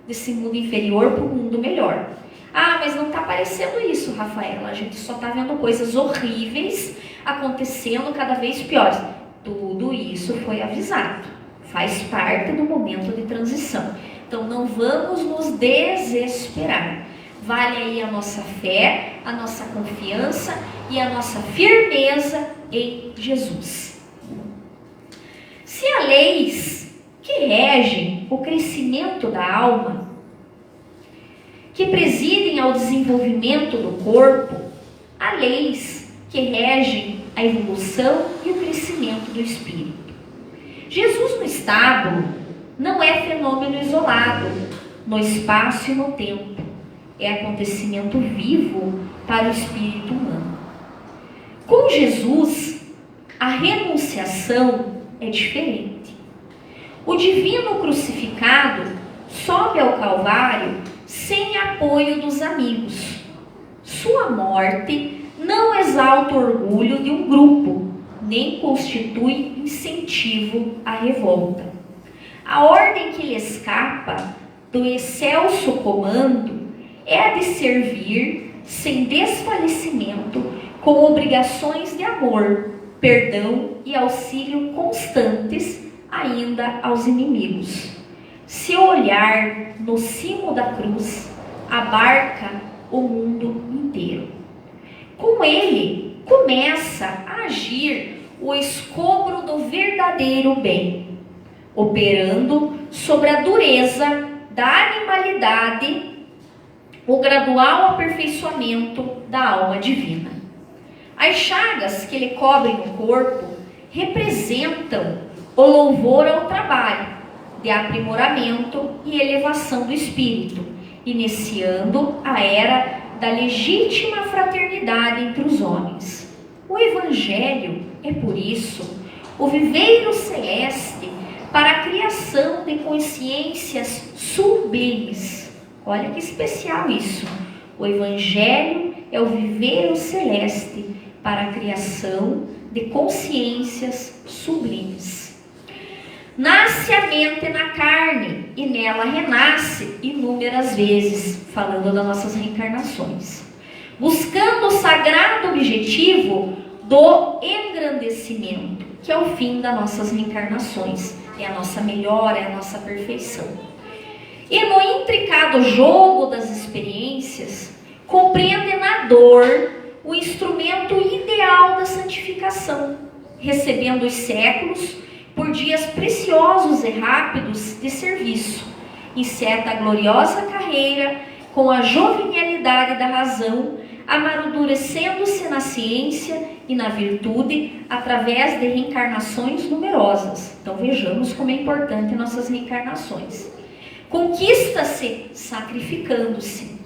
desse mundo inferior para um mundo melhor. Ah, mas não está aparecendo isso, Rafaela. A gente só está vendo coisas horríveis acontecendo cada vez piores. Tudo isso foi avisado. Faz parte do momento de transição. Então não vamos nos desesperar. Vale aí a nossa fé, a nossa confiança e a nossa firmeza em Jesus. Se há leis que regem o crescimento da alma, que presidem ao desenvolvimento do corpo, há leis que regem a evolução e o crescimento do espírito. Jesus no estábulo não é fenômeno isolado no espaço e no tempo. É acontecimento vivo para o espírito humano. Com Jesus, a renunciação é diferente. O divino crucificado sobe ao Calvário sem apoio dos amigos. Sua morte não exalta o orgulho de um grupo, nem constitui incentivo à revolta. A ordem que lhe escapa do excelso comando é a de servir sem desfalecimento, com obrigações de amor, perdão e auxílio constantes ainda aos inimigos. Seu olhar no cimo da cruz abarca o mundo inteiro. Com ele começa a agir o escombro do verdadeiro bem, operando sobre a dureza da animalidade o gradual aperfeiçoamento da alma divina. As chagas que lhe cobrem o corpo representam o louvor ao trabalho de aprimoramento e elevação do espírito, iniciando a era da legítima fraternidade entre os homens. O Evangelho é, por isso, o viveiro celeste para a criação de consciências sublimes. Olha que especial isso. O Evangelho é o viveiro celeste para a criação de consciências sublimes. Nasce a mente na carne e nela renasce inúmeras vezes, falando das nossas reencarnações, buscando o sagrado objetivo do engrandecimento, que é o fim das nossas reencarnações, é a nossa melhora, é a nossa perfeição. E no intricado jogo das experiências, compreende na dor o instrumento ideal da santificação, recebendo os séculos por dias preciosos e rápidos de serviço, encerra a gloriosa carreira com a jovialidade da razão, amadurecendo-se na ciência e na virtude através de reencarnações numerosas. Então vejamos como é importante nossas reencarnações. Conquista-se sacrificando-se.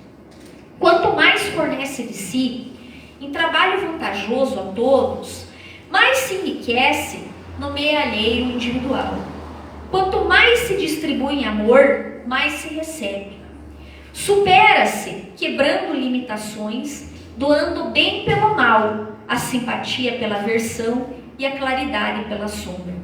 Quanto mais fornece de si, em trabalho vantajoso a todos, mais se enriquece no meio alheio individual. Quanto mais se distribui em amor, mais se recebe. Supera-se, quebrando limitações, doando bem pelo mal, a simpatia pela aversão e a claridade pela sombra.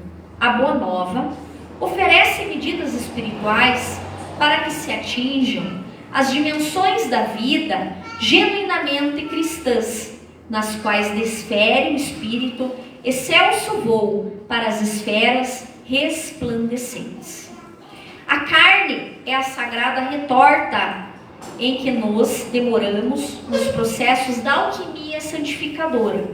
A Boa Nova oferece medidas espirituais para que se atinjam as dimensões da vida genuinamente cristãs, nas quais desfere o espírito excelso voo para as esferas resplandecentes. A carne é a sagrada retorta em que nos demoramos nos processos da alquimia santificadora,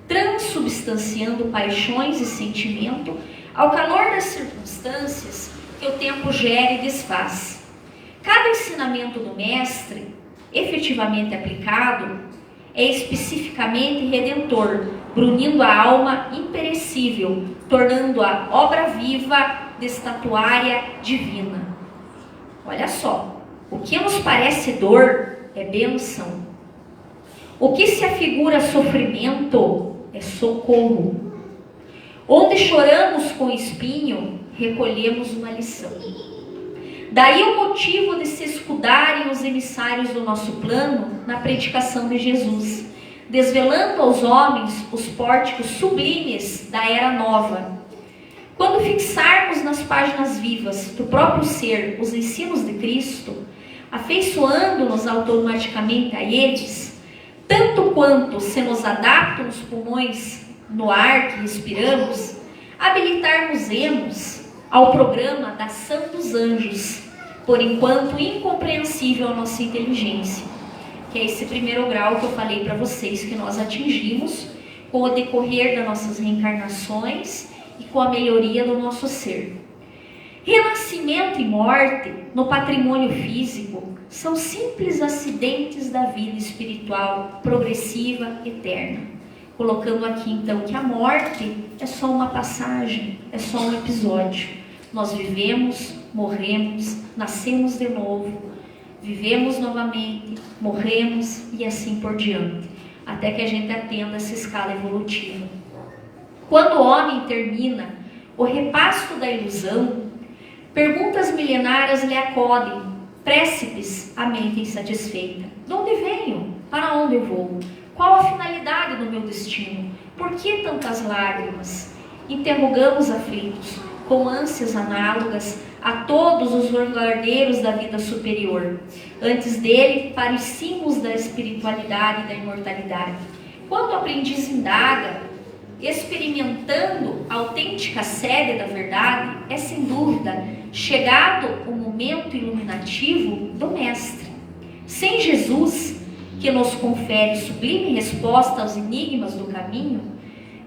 transubstanciando paixões e sentimento ao calor das circunstâncias que o tempo gera e desfaz. Cada ensinamento do mestre, efetivamente aplicado, é especificamente redentor, brunindo a alma imperecível, tornando-a obra viva de estatuária divina. Olha só, o que nos parece dor é bênção. O que se afigura sofrimento é socorro. Onde choramos com espinho, recolhemos uma lição. Daí o motivo de se escudarem os emissários do nosso plano na predicação de Jesus, desvelando aos homens os pórticos sublimes da Era Nova. Quando fixarmos nas páginas vivas do próprio ser os ensinos de Cristo, afeiçoando-nos automaticamente a eles, tanto quanto se nos adaptam os pulmões no ar que respiramos, habilitarmos-nos ao programa da ação dos anjos, por enquanto incompreensível à nossa inteligência, que é esse primeiro grau que eu falei para vocês que nós atingimos com o decorrer das nossas reencarnações e com a melhoria do nosso ser. Renascimento e morte no patrimônio físico são simples acidentes da vida espiritual progressiva eterna. Colocando aqui então que a morte é só uma passagem, é só um episódio. Nós vivemos, morremos, nascemos de novo, vivemos novamente, morremos e assim por diante, até que a gente atenda essa escala evolutiva. Quando o homem termina o repasto da ilusão, perguntas milenárias lhe acodem, précipes a mente insatisfeita. De onde venho? Para onde eu vou? Qual a finalidade do meu destino? Por que tantas lágrimas? Interrogamos aflitos, com ânsias análogas a todos os vanguardeiros da vida superior. Antes dele, parecimos da espiritualidade e da imortalidade. Quando o aprendiz indaga, experimentando a autêntica sede da verdade, é sem dúvida chegado o momento iluminativo do Mestre. Sem Jesus, que nos confere sublime resposta aos enigmas do caminho,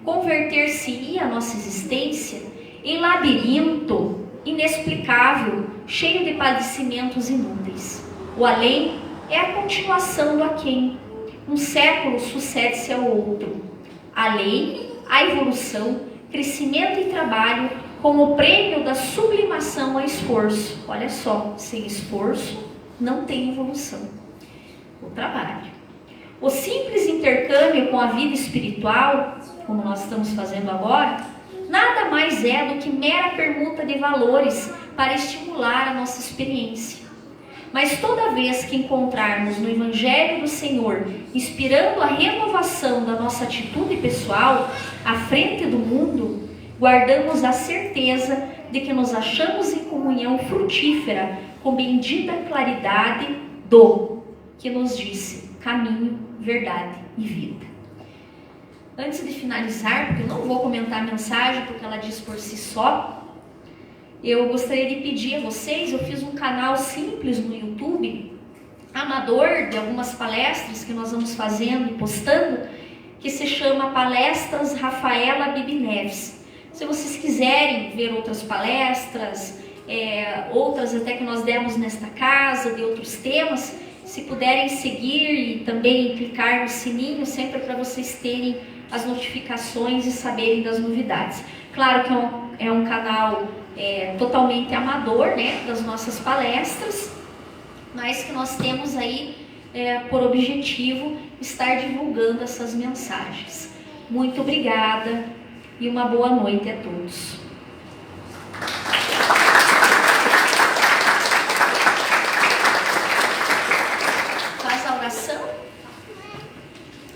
converter-se-ia a nossa existência em labirinto inexplicável, cheio de padecimentos inúteis. O além é a continuação do aquém. Um século sucede-se ao outro. A lei, a evolução, crescimento e trabalho como prêmio da sublimação ao esforço. Olha só, sem esforço não tem evolução. O trabalho. O simples intercâmbio com a vida espiritual, como nós estamos fazendo agora, nada mais é do que mera permuta de valores para estimular a nossa experiência. Mas toda vez que encontrarmos no Evangelho do Senhor, inspirando a renovação da nossa atitude pessoal à frente do mundo, guardamos a certeza de que nos achamos em comunhão frutífera com bendita claridade do que nos disse caminho, verdade e vida. Antes de finalizar, porque eu não vou comentar a mensagem porque ela diz por si só, eu gostaria de pedir a vocês, eu fiz um canal simples no YouTube, amador, de algumas palestras que nós vamos fazendo e postando, que se chama Palestras Rafaela Bibi Neves. Se vocês quiserem ver outras palestras, outras até que nós demos nesta casa, de outros temas, se puderem seguir e também clicar no sininho, sempre para vocês terem as notificações e saberem das novidades. Claro que é um canal totalmente amador, né, das nossas palestras, mas que nós temos aí por objetivo estar divulgando essas mensagens. Muito obrigada e uma boa noite a todos. Faz a oração.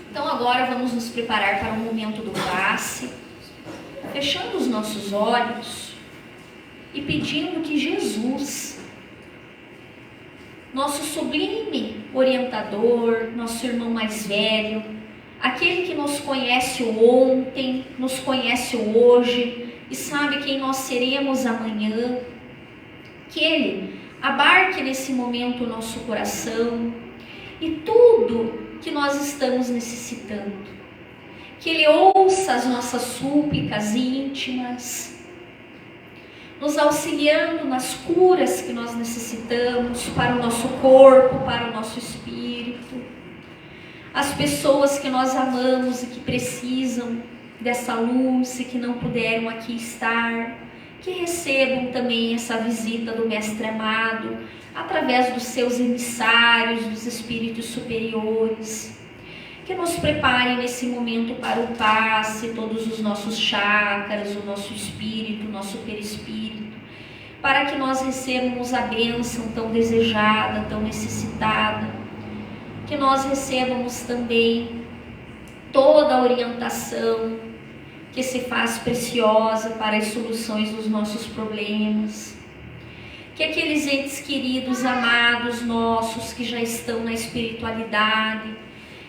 Então agora vamos nos preparar para o momento do passe, fechando os nossos olhos e pedindo que Jesus, nosso sublime orientador, nosso irmão mais velho, aquele que nos conhece ontem, nos conhece hoje e sabe quem nós seremos amanhã, que Ele abarque nesse momento o nosso coração e tudo que nós estamos necessitando, que Ele ouça as nossas súplicas íntimas, nos auxiliando nas curas que nós necessitamos para o nosso corpo, para o nosso espírito. As pessoas que nós amamos e que precisam dessa luz e que não puderam aqui estar, que recebam também essa visita do Mestre amado, através dos seus emissários, dos espíritos superiores. Que nos preparem nesse momento para o passe, todos os nossos chakras, o nosso espírito, o nosso perispírito, para que nós recebamos a bênção tão desejada, tão necessitada, que nós recebamos também toda a orientação que se faz preciosa para as soluções dos nossos problemas, que aqueles entes queridos, amados nossos, que já estão na espiritualidade,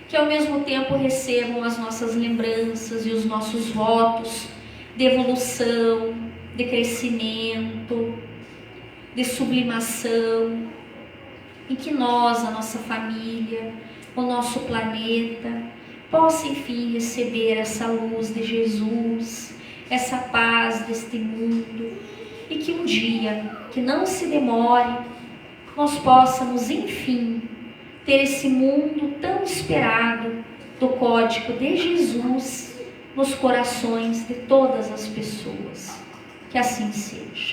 que ao mesmo tempo recebam as nossas lembranças e os nossos votos de evolução, de crescimento, de sublimação, em que nós, a nossa família, o nosso planeta, possa enfim receber essa luz de Jesus, essa paz deste mundo, e que um dia, que não se demore, nós possamos enfim ter esse mundo tão esperado do Código de Jesus nos corações de todas as pessoas. Que assim seja.